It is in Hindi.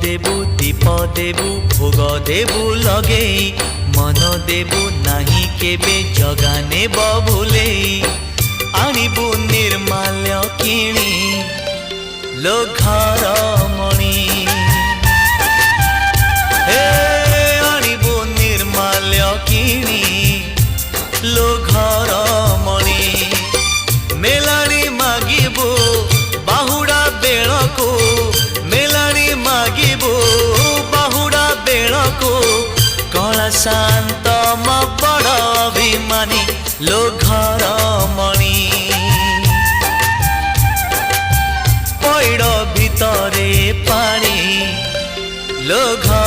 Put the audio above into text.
देबु दीप देबु भोग देबु लगे मन देबु नाही केबे जगाने बभुले आनिबु निर्माल्य किणी लो घर मणि हे आनिबु निर्माल्य किणी लो घर मणि मेलानी मागिबु बाहुड़ा बेलको मेलानी मागिबु बाहुड़ा बेलको कला शांत म बड़ अभिमानी लो घर मणि पैड़ भितरे पानी लो घर